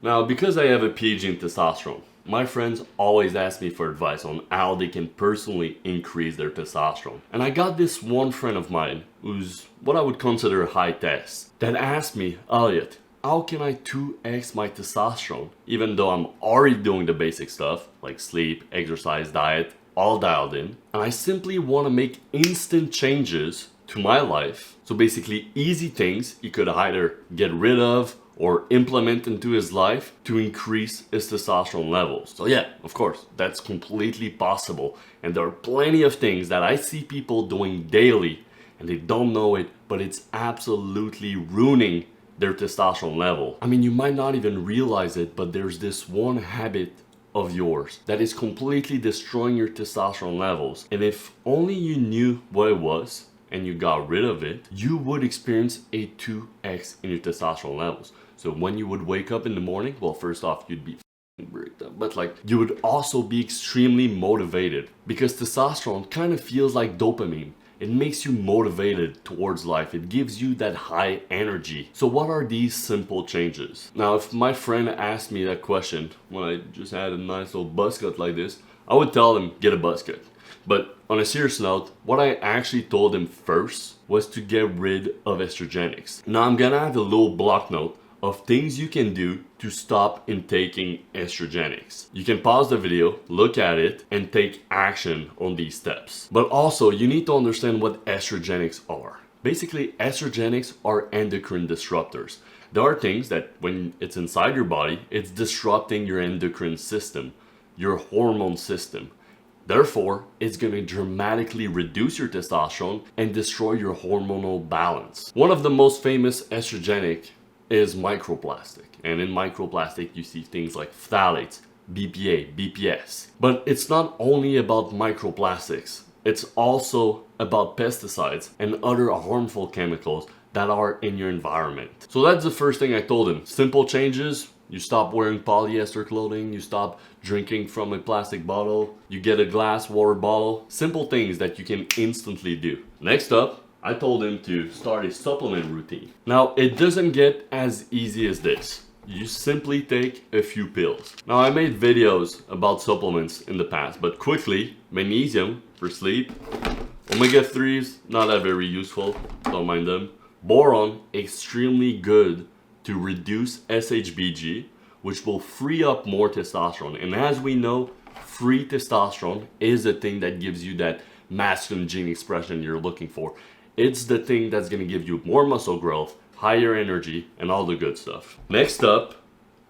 Now, because I have a PhD in testosterone, my friends always ask me for advice on how they can personally increase their testosterone. And I got this one friend of mine who's what I would consider high test that asked me, Elliot, how can I 2x my testosterone even though I'm already doing the basic stuff like sleep, exercise, diet, all dialed in, and I simply want to make instant changes to my life. So basically easy things he could either get rid of or implement into his life to increase his testosterone levels. So yeah, of course, that's completely possible. And there are plenty of things that I see people doing daily and they don't know it, but it's absolutely ruining their testosterone level. I mean, you might not even realize it, but there's this one habit of yours that is completely destroying your testosterone levels. And if only you knew what it was and you got rid of it, you would experience a 2x in your testosterone levels. So when you would wake up in the morning, well, first off, you'd be bricked up, but like you would also be extremely motivated because testosterone kind of feels like dopamine. It makes you motivated towards life. It gives you that high energy. So what are these simple changes? Now, if my friend asked me that question when I just had a nice little buzz cut like this, I would tell him, get a buzz cut. But on a serious note, what I actually told him first was to get rid of estrogenics. Now I'm gonna have a little block note of things you can do to stop intaking estrogenics. You can pause the video, look at it, and take action on these steps. But also, you need to understand what estrogenics are. Basically, estrogenics are endocrine disruptors. There are things that when it's inside your body, it's disrupting your endocrine system, your hormone system. Therefore, it's going to dramatically reduce your testosterone and destroy your hormonal balance. One of the most famous estrogenic is microplastic. And in microplastic, you see things like phthalates, BPA, BPS. But it's not only about microplastics. It's also about pesticides and other harmful chemicals that are in your environment. So that's the first thing I told him. Simple changes. You stop wearing polyester clothing, you stop drinking from a plastic bottle, you get a glass water bottle. Simple things that you can instantly do. Next up, I told him to start a supplement routine. Now, it doesn't get as easy as this. You simply take a few pills. Now, I made videos about supplements in the past, but quickly, magnesium for sleep, omega-3s, not that very useful, don't mind them. Boron, extremely good to reduce SHBG, which will free up more testosterone. And as we know, free testosterone is the thing that gives you that masculine gene expression you're looking for. It's the thing that's going to give you more muscle growth, higher energy, and all the good stuff. Next up,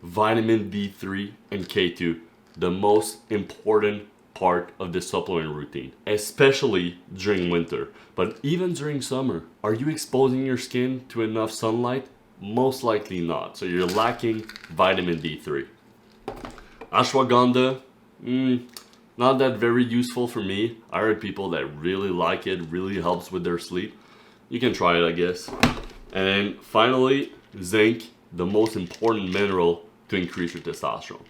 vitamin D3 and K2, the most important part of the supplement routine, especially during winter, but even during summer. Are you exposing your skin to enough sunlight? Most likely not. So you're lacking vitamin D3. Ashwagandha, not that very useful for me. I heard people that really like it, really helps with their sleep. You can try it, I guess. And finally, zinc, the most important mineral to increase your testosterone.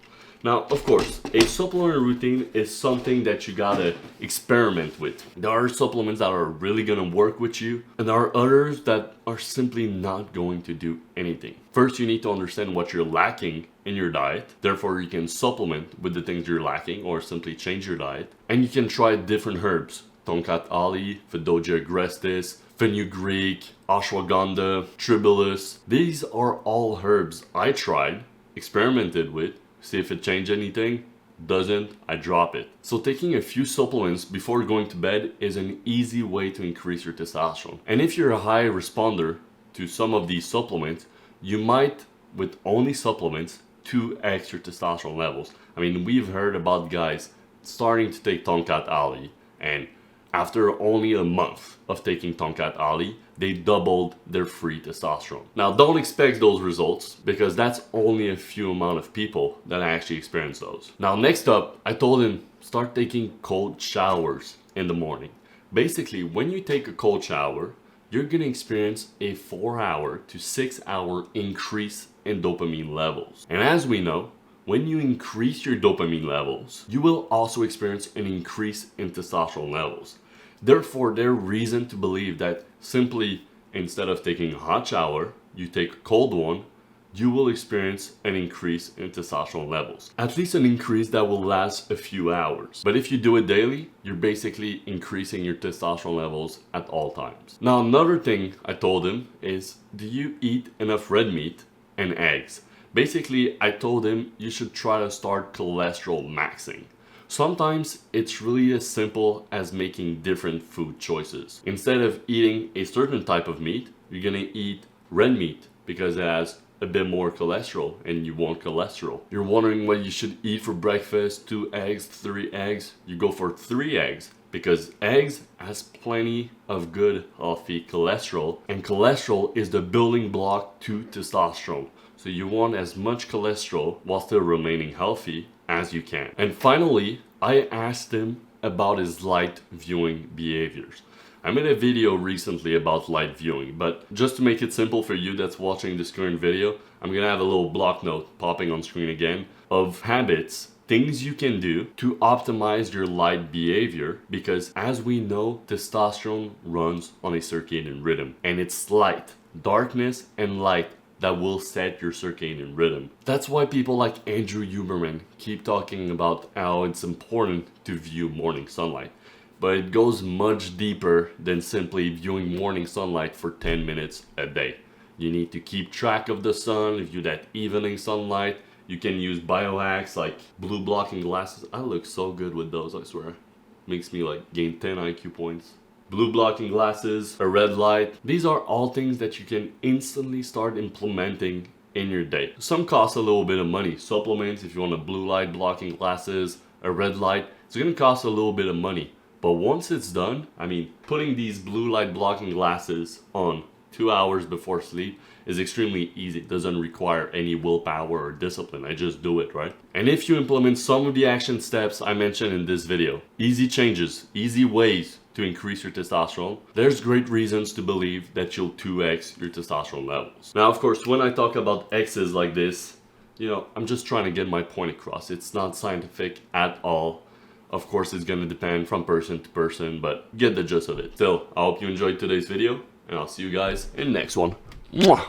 Now, of course, a supplement routine is something that you gotta experiment with. There are supplements that are really gonna work with you, and there are others that are simply not going to do anything. First, you need to understand what you're lacking in your diet. Therefore, you can supplement with the things you're lacking or simply change your diet. And you can try different herbs. Tonkat Ali, Fedogia agrestis, fenugreek, ashwagandha, tribulus. These are all herbs I tried, experimented with, see if it changed anything. Doesn't, I drop it. So taking a few supplements before going to bed is an easy way to increase your testosterone. And if you're a high responder to some of these supplements, you might, with only supplements, 2x your testosterone levels. I mean, we've heard about guys starting to take Tonkat Ali, and after only a month of taking Tonkat Ali, they doubled their free testosterone. Now, don't expect those results because that's only a few amount of people that actually experience those. Now, next up, I told him start taking cold showers in the morning. Basically, when you take a cold shower, you're gonna experience a 4-hour to 6-hour increase in dopamine levels. And as we know, when you increase your dopamine levels, you will also experience an increase in testosterone levels. Therefore, there's reason to believe that simply instead of taking a hot shower, you take a cold one, you will experience an increase in testosterone levels. At least an increase that will last a few hours. But if you do it daily, you're basically increasing your testosterone levels at all times. Now, another thing I told him is, do you eat enough red meat and eggs? Basically, I told him you should try to start cholesterol maxing. Sometimes it's really as simple as making different food choices. Instead of eating a certain type of meat, you're gonna eat red meat because it has a bit more cholesterol and you want cholesterol. You're wondering what you should eat for breakfast, 2 eggs, 3 eggs. You go for 3 eggs because eggs has plenty of good healthy cholesterol, and cholesterol is the building block to testosterone. So you want as much cholesterol while still remaining healthy as you can. And finally, I asked him about his light viewing behaviors. I made a video recently about light viewing, but just to make it simple for you that's watching this current video, I'm gonna have a little block note popping on screen again of habits, things you can do to optimize your light behavior, because as we know, testosterone runs on a circadian rhythm, and it's light, darkness and light that will set your circadian rhythm. That's why people like Andrew Huberman keep talking about how it's important to view morning sunlight. But it goes much deeper than simply viewing morning sunlight for 10 minutes a day. You need to keep track of the sun, view that evening sunlight. You can use biohacks like blue blocking glasses. I look so good with those, I swear. Makes me like gain 10 IQ points. Blue blocking glasses, a red light. These are all things that you can instantly start implementing in your day. Some cost a little bit of money. Supplements, if you want a blue light blocking glasses, a red light, it's gonna cost a little bit of money. But once it's done, I mean, putting these blue light blocking glasses on 2 hours before sleep is extremely easy. It doesn't require any willpower or discipline. I just do it, right? And if you implement some of the action steps I mentioned in this video, easy changes, easy ways to increase your testosterone, there's great reasons to believe that you'll 2x your testosterone levels. Now, of course, when I talk about X's like this, I'm just trying to get my point across. It's not scientific at all. Of course, it's gonna depend from person to person, but get the gist of it. Still, I hope you enjoyed today's video, and I'll see you guys in the next one. Mwah!